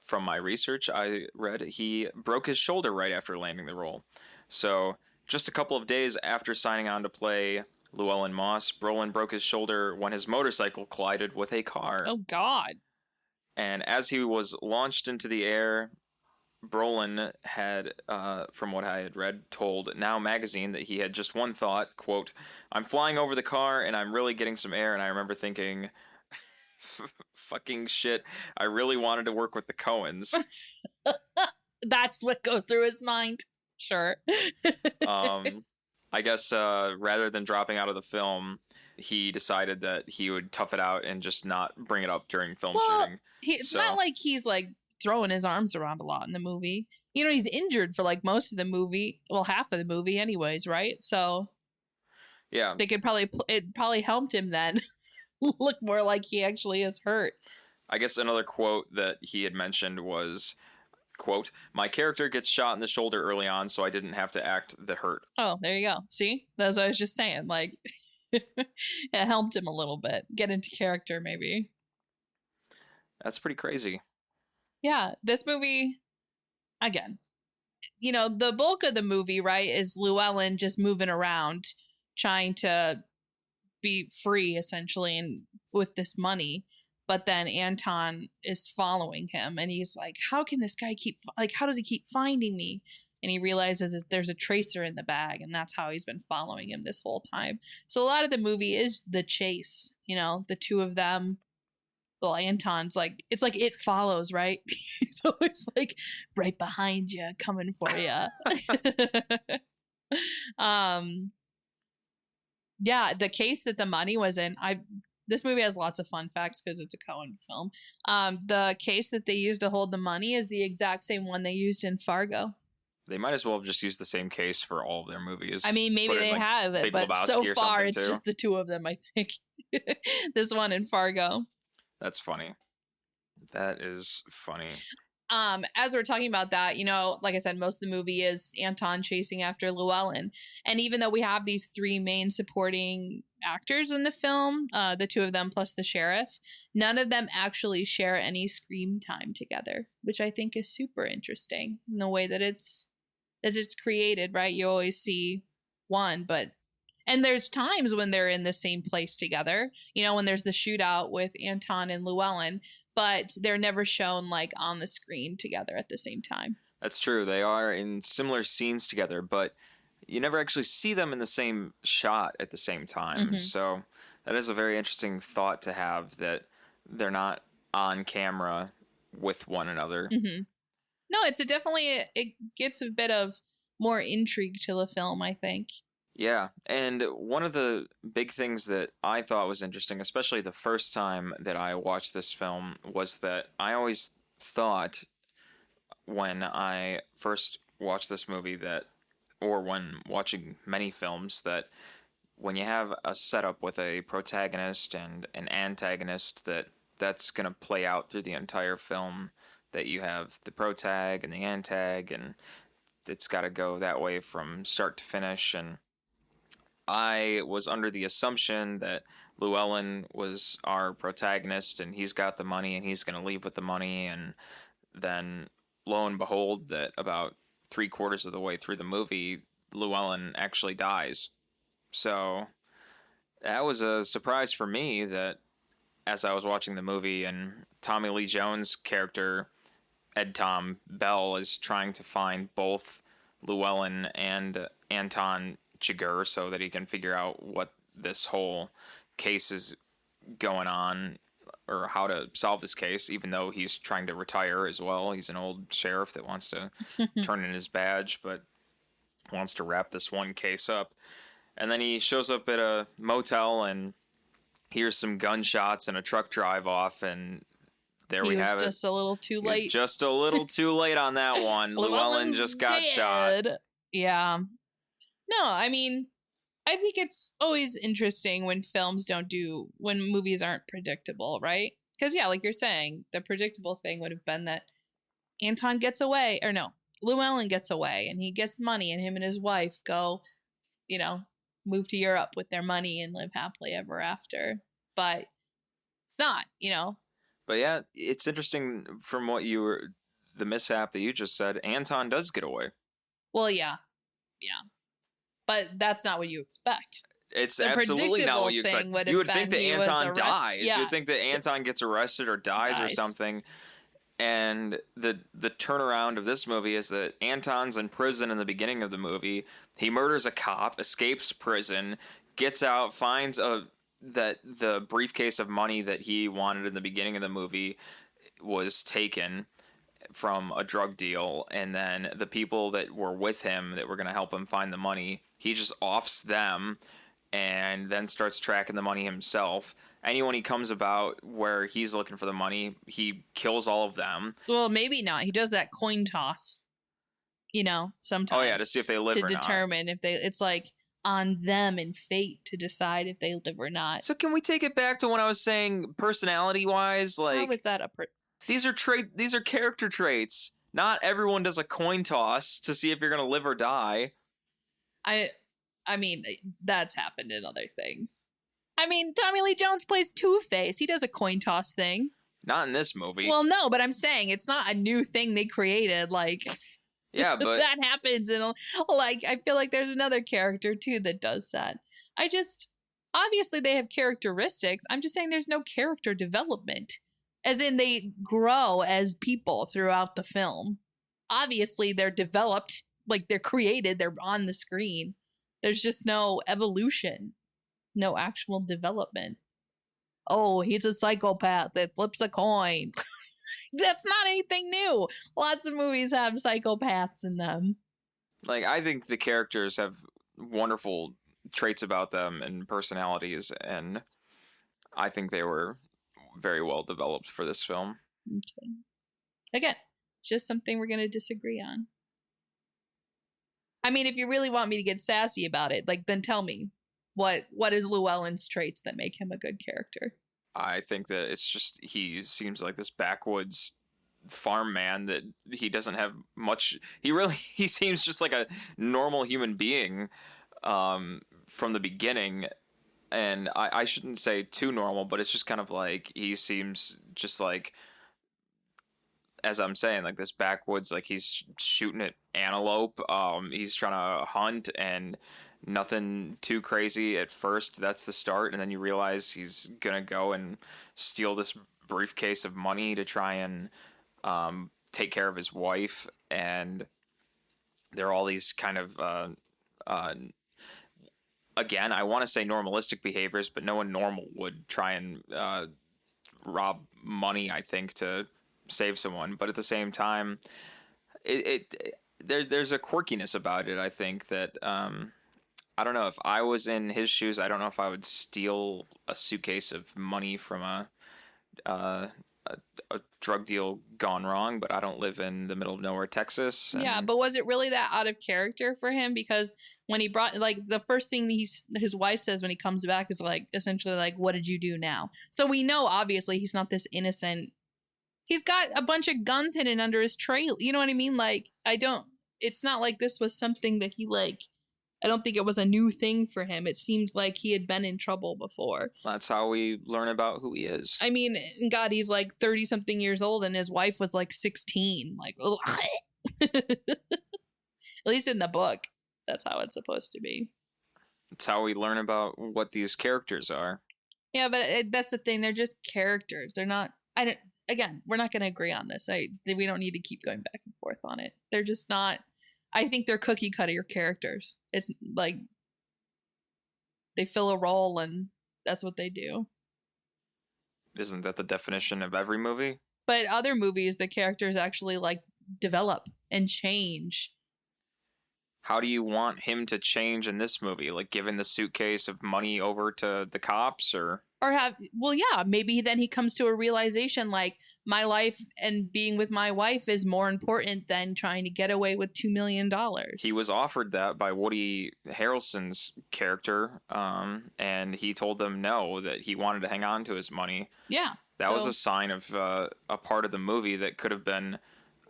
from my research I read, he broke his shoulder right after landing the role. So just a couple of days after signing on to play Llewelyn Moss, Brolin broke his shoulder when his motorcycle collided with a car. Oh, God. And as he was launched into the air, Brolin had, from what I had read, told Now Magazine that he had just one thought, quote, "I'm flying over the car and I'm really getting some air." And I remember thinking, fucking shit, I really wanted to work with the Coens. That's what goes through his mind. Sure. I guess rather than dropping out of the film, he decided that he would tough it out and just not bring it up during film shooting. It's not like he's like throwing his arms around a lot in the movie. You know, he's injured for like most of the movie. Well, half of the movie anyways, right? So yeah, they could it probably helped him then look more like he actually is hurt. I guess another quote that he had mentioned was, quote, "My character gets shot in the shoulder early on, so I didn't have to act the hurt." Oh, there you go. See? That's what I was just saying. Like, it helped him a little bit. Get into character, maybe. That's pretty crazy. Yeah, this movie, again, you know, the bulk of the movie, right, is Llewelyn just moving around, trying to be free, essentially, and with this money. But then Anton is following him, and he's like, how can this guy how does he keep finding me? And he realizes that there's a tracer in the bag, and that's how he's been following him this whole time. So a lot of the movie is the chase, you know, the two of them. Well, Anton's like, it's like It Follows, right? He's always like right behind you, coming for you. Yeah, the case that the money was in, this movie has lots of fun facts because it's a Coen film. The case that they used to hold the money is the exact same one they used in Fargo. They might as well have just used the same case for all of their movies. I mean, maybe Put it in, they like, have it, Big but Lebowski so or far something, it's too. just the two of them, I think. This one and Fargo. That's funny. That is funny. As we're talking about that, you know, like I said, most of the movie is Anton chasing after Llewelyn. And even though we have these three main supporting actors in the film, the two of them plus the sheriff, none of them actually share any screen time together, which I think is super interesting in the way that it's created, right? You always see one, and there's times when they're in the same place together, you know, when there's the shootout with Anton and Llewelyn, but they're never shown like on the screen together at the same time. That's true. They are in similar scenes together, but you never actually see them in the same shot at the same time. Mhm. So that is a very interesting thought to have, that they're not on camera with one another. Mm-hmm. No, it gets a bit of more intrigue to the film, I think. Yeah, and one of the big things that I thought was interesting, especially the first time that I watched this film, was that I always thought when I first watched this movie that, or when watching many films, that when you have a setup with a protagonist and an antagonist, that's going to play out through the entire film, that you have the protag and the antag, and it's got to go that way from start to finish. And I was under the assumption that Llewelyn was our protagonist and he's got the money and he's going to leave with the money. And then lo and behold, that about 3/4 of the way through the movie, Llewelyn actually dies. So that was a surprise for me, that as I was watching the movie and Tommy Lee Jones' character, Ed Tom Bell, is trying to find both Llewelyn and Anton Chigurh so that he can figure out what this whole case is going on, or how to solve this case, even though he's trying to retire as well. He's an old sheriff that wants to turn in his badge, but wants to wrap this one case up. And then he shows up at a motel and hears some gunshots and a truck drive off, and there we have it. Just a little too late. Just a little too late on that one. Llewelyn just got shot. Yeah. No, I mean, I think it's always interesting when when movies aren't predictable, right? Because, yeah, like you're saying, the predictable thing would have been that Anton gets away, or no, Llewelyn gets away and he gets money and him and his wife go, you know, move to Europe with their money and live happily ever after. But it's not, you know. But yeah, it's interesting from the mishap that you just said, Anton does get away. Well, yeah. Yeah. But that's not what you expect. It's The absolutely not what you predictable expect. thing You would would have think that been he was Anton dies. Yeah. You'd think that Anton gets arrested or dies or something. And the turnaround of this movie is that Anton's in prison in the beginning of the movie. He murders a cop, escapes prison, gets out, finds that the briefcase of money that he wanted in the beginning of the movie was taken from a drug deal, and then the people that were with him that were going to help him find the money, he just offs them and then starts tracking the money himself. Anyone he comes about where he's looking for the money, he kills all of them. Well, maybe not. He does that coin toss, you know, sometimes. Oh yeah, to see if they live or not. To determine if it's like on them and fate to decide if they live or not. So can we take it back to when I was saying personality wise, like, how is that these are character traits. Not everyone does a coin toss to see if you're going to live or die. I mean, that's happened in other things. I mean, Tommy Lee Jones plays Two-Face. He does a coin toss thing. Not in this movie. Well, no, but I'm saying it's not a new thing they created. Like, yeah, but that happens. And like, I feel like there's another character too that does that. Obviously they have characteristics. I'm just saying there's no character development. As in they grow as people throughout the film. Obviously they're developed, like they're created, they're on the screen. There's just no evolution. No actual development. Oh, he's a psychopath that flips a coin. That's not anything new. Lots of movies have psychopaths in them. Like, I think the characters have wonderful traits about them and personalities, and I think they were very well developed for this film. Okay. Again, just something we're going to disagree on. I mean, if you really want me to get sassy about it, like, then tell me what is Llewellyn's traits that make him a good character? I think that it's just he seems like this backwoods farm man that he doesn't have much. He seems just like a normal human being from the beginning. And I shouldn't say too normal, but it's just kind of like he seems just like, as I'm saying, like this backwoods, like he's shooting at antelope. He's trying to hunt and nothing too crazy at first. That's the start. And then you realize he's going to go and steal this briefcase of money to try and take care of his wife. And there are all these kind of, again, I want to say normalistic behaviors, but no one normal would try and rob money, I think, to save someone. But at the same time, there's a quirkiness about it, I think, that I don't know. If I was in his shoes, I don't know if I would steal a suitcase of money from a drug deal gone wrong, but I don't live in the middle of nowhere, Texas. Yeah, but was it really that out of character for him? Because when he brought, like, the first thing his wife says when he comes back is, like, essentially, like, what did you do now? So we know, obviously, he's not this innocent. He's got a bunch of guns hidden under his trail. You know what I mean? Like, it's not like this was something that he, like, I don't think it was a new thing for him. It seemed like he had been in trouble before. That's how we learn about who he is. I mean, God, he's like 30-something years old, and his wife was like 16. Like, at least in the book, that's how it's supposed to be. It's how we learn about what these characters are. Yeah, but that's the thing. They're just characters. They're not. Again, we're not going to agree on this. We don't need to keep going back and forth on it. They're just not. I think they're cookie cutter characters. It's like they fill a role and that's what they do. Isn't that the definition of every movie? But other movies, the characters actually like develop and change. How do you want him to change in this movie? Like giving the suitcase of money over to the cops or maybe then he comes to a realization like my life and being with my wife is more important than trying to get away with $2 million. He was offered that by Woody Harrelson's character, and he told them no, that he wanted to hang on to his money. Yeah. That was a sign of a part of the movie that could have been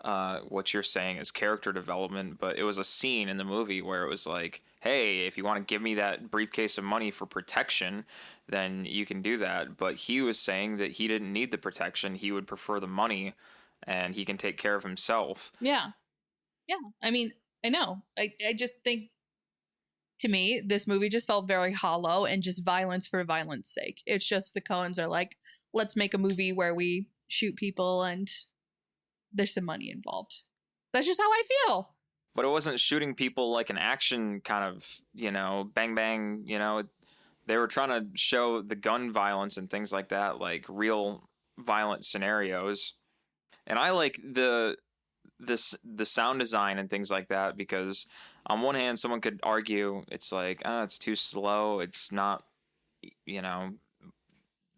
what you're saying is character development, but it was a scene in the movie where it was like, hey, if you want to give me that briefcase of money for protection, then you can do that. But he was saying that he didn't need the protection. He would prefer the money and he can take care of himself. Yeah. Yeah. I mean, I know. I just think, to me, this movie just felt very hollow and just violence for violence sake. It's just the Coens are like, let's make a movie where we shoot people and there's some money involved. That's just how I feel. But it wasn't shooting people like an action kind of, bang, bang, They were trying to show the gun violence and things like that, like real violent scenarios. And I like the sound design and things like that because on one hand, someone could argue it's like, it's too slow. It's not,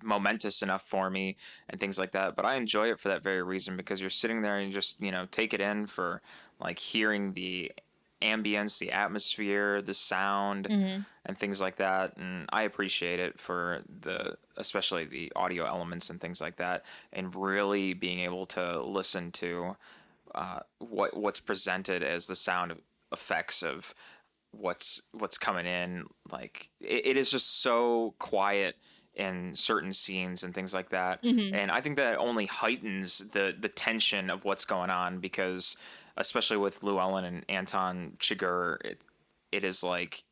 momentous enough for me and things like that. But I enjoy it for that very reason because you're sitting there and you just, take it in for like hearing the ambience, the atmosphere, the sound, and things like that. And I appreciate it for especially the audio elements and things like that, and really being able to listen to what's presented as the sound effects of what's coming in. Like it is just so quiet in certain scenes and things like that. And I think that only heightens the tension of what's going on because especially with Llewelyn and Anton Chigurh, it is like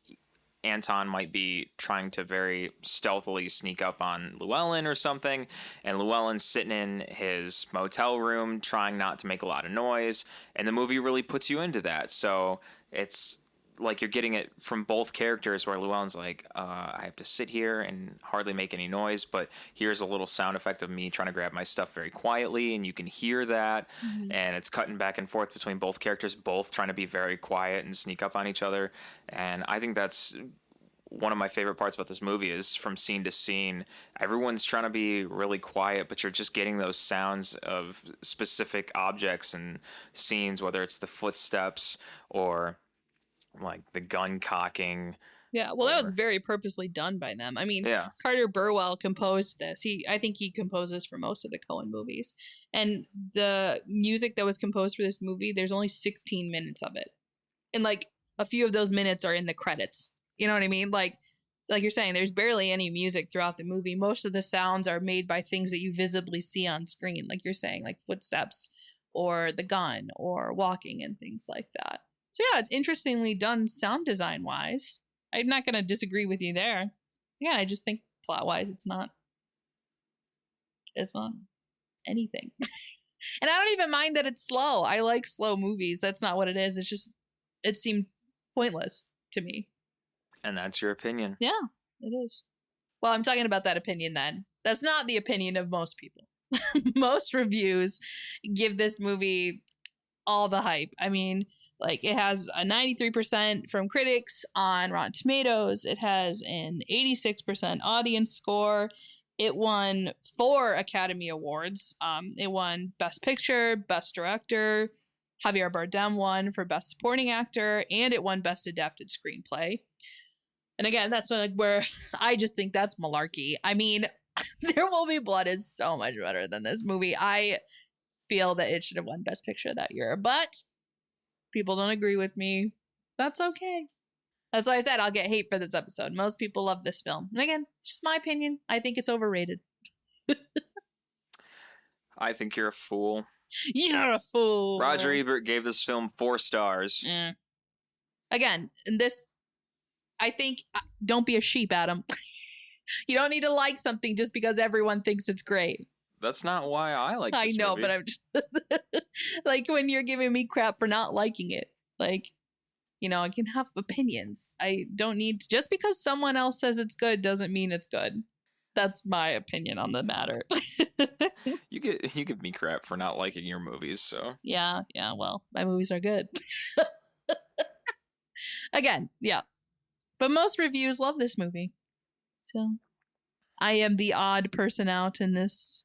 Anton might be trying to very stealthily sneak up on Llewelyn or something, and Llewellyn's sitting in his motel room trying not to make a lot of noise, and the movie really puts you into that. So it's like you're getting it from both characters where Llewellyn's like, I have to sit here and hardly make any noise, but here's a little sound effect of me trying to grab my stuff very quietly, and you can hear that, and it's cutting back and forth between both characters, both trying to be very quiet and sneak up on each other. And I think that's one of my favorite parts about this movie is from scene to scene, everyone's trying to be really quiet, but you're just getting those sounds of specific objects and scenes, whether it's the footsteps or like the gun cocking. Yeah, well, that was Whatever. very purposely done by them. I mean, Yeah. Carter Burwell composed this. I think he composes for most of the Coen movies. And the music that was composed for this movie, there's only 16 minutes of it. And like a few of those minutes are in the credits. You know what I mean? Like you're saying, there's barely any music throughout the movie. Most of the sounds are made by things that you visibly see on screen, like you're saying, like footsteps or the gun or walking and things like that. So yeah, it's interestingly done sound design wise. I'm not going to disagree with you there. Yeah, I just think plot wise, it's not anything. And I don't even mind that it's slow. I like slow movies. That's not what it is. It's just, it seemed pointless to me. And that's your opinion. Yeah, it is. Well, I'm talking about that opinion then. That's not the opinion of most people. Most reviews give this movie all the hype. I mean, like it has a 93% from critics on Rotten Tomatoes. It has an 86% audience score. It won 4 Academy Awards. It won Best Picture, Best Director. Javier Bardem won for Best Supporting Actor, and it won Best Adapted Screenplay. And again, that's where I just think that's malarkey. I mean, There Will Be Blood is so much better than this movie. I feel that it should have won Best Picture that year, but people don't agree with me. That's okay. That's why I said I'll get hate for this episode. Most people love this film. And again, just my opinion. I think it's overrated. I think you're a fool. You're a fool. Roger Ebert gave this film 4 stars. Again, in this, I think, don't be a sheep, Adam. You don't need to like something just because everyone thinks it's great. That's not why I like this know, movie. but I'm just like when you're giving me crap for not liking it. Like, you know, I can have opinions. I don't need to, just because someone else says it's good doesn't mean it's good. That's my opinion on the matter. You give me crap for not liking your movies, so. Yeah, well, my movies are good. Again, yeah. But most reviews love this movie. So I am the odd person out in this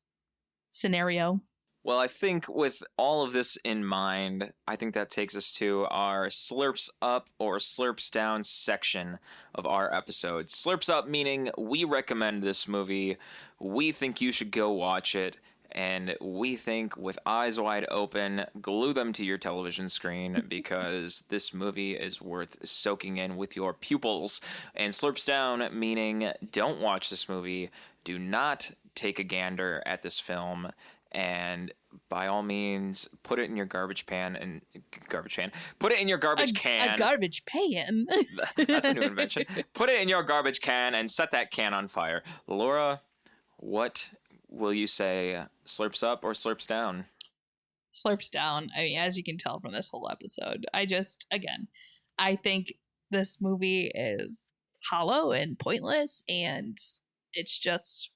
scenario. Well, I think with all of this in mind, I think that takes us to our Slurps Up or Slurps Down section of our episode. Slurps Up meaning we recommend this movie, we think you should go watch it, and we think with eyes wide open, glue them to your television screen because this movie is worth soaking in with your pupils. And Slurps Down meaning don't watch this movie, do not take a gander at this film, and by all means, put it in your garbage pan. Put it in your garbage can. A garbage pan. That's a new invention. Put it in your garbage can and set that can on fire. Laura, what will you say? Slurps up or slurps down? Slurps down. I mean, as you can tell from this whole episode, I think this movie is hollow and pointless, and it's just,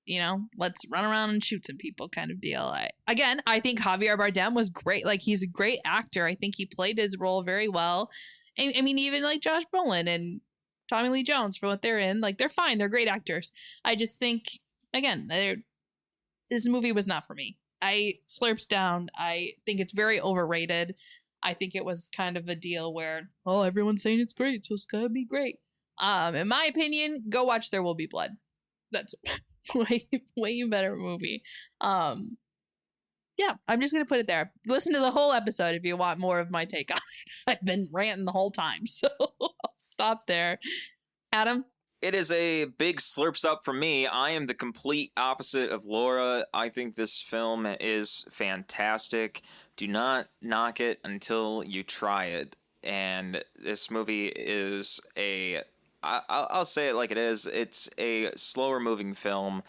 you know, let's run around and shoot some people kind of deal. I think Javier Bardem was great. Like, he's a great actor. I think he played his role very well. I mean, even like Josh Brolin and Tommy Lee Jones, for what they're in, like, they're fine. They're great actors. I just think, again, this movie was not for me. Slurps down. I think it's very overrated. I think it was kind of a deal where, oh, everyone's saying it's great, so it's gotta be great. In my opinion, go watch There Will Be Blood. That's way better movie. Yeah, I'm just gonna put it there. Listen to the whole episode if you want more of my take on it. I've been ranting the whole time, so I'll stop there. Adam? It is a big slurps up for me. I am the complete opposite of Laura. I think this film is fantastic. Do not knock it until you try it. And this movie is I'll say it like it is. It's a slower moving film.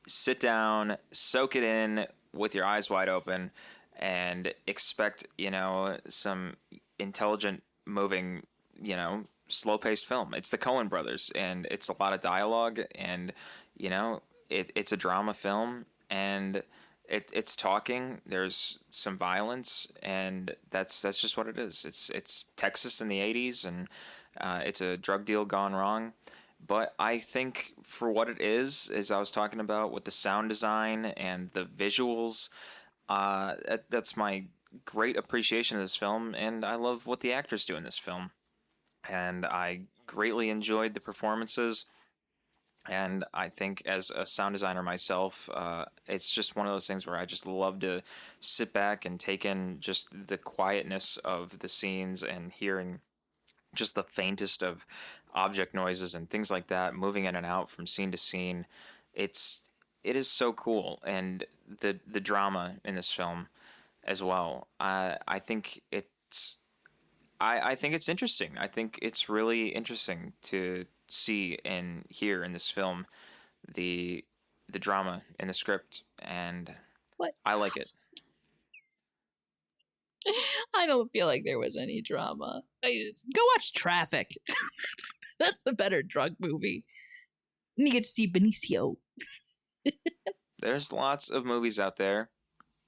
Sit down, soak it in with your eyes wide open, and expect, you know, some intelligent moving, you know, slow-paced film. It's the Coen Brothers, and it's a lot of dialogue, and, you know, it's a drama film, and it's talking. There's some violence, and that's just what it is. It's Texas in the 80s, and it's a drug deal gone wrong. But I think for what it is, as I was talking about with the sound design and the visuals, that's my great appreciation of this film, and I love what the actors do in this film. And I greatly enjoyed the performances. And I think as a sound designer myself, it's just one of those things where I just love to sit back and take in just the quietness of the scenes and hearing just the faintest of object noises and things like that moving in and out from scene to scene. It is so cool, and the drama in this film as well. I think I think it's interesting. I think it's really interesting to see and hear in this film the drama in the script, and What? I like it. I don't feel like there was any drama. Go watch Traffic. That's a better drug movie. And you get to see Benicio. There's lots of movies out there.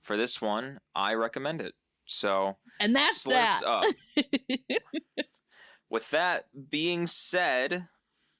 For this one, I recommend it. So, And that's Slurps that. up. With that being said,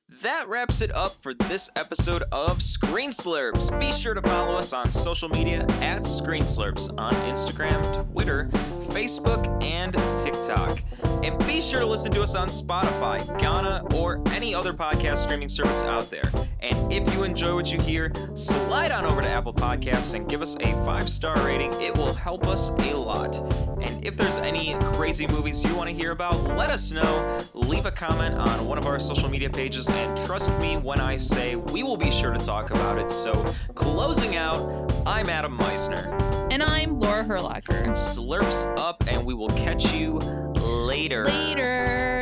that wraps it up for this episode of Screen Slurps. Be sure to follow us on social media at Screen Slurps on Instagram, Twitter, Facebook, and TikTok. And be sure to listen to us on Spotify, Ghana, or any other podcast streaming service out there. And if you enjoy what you hear, slide on over to Apple Podcasts and give us a 5-star rating. It will help us a lot. And if there's any crazy movies you want to hear about, let us know. Leave a comment on one of our social media pages, and trust me when I say we will be sure to talk about it. So, closing out, I'm Adam Meisner. And I'm Laura Herlacher. Slurps up, and we will catch you later. Later.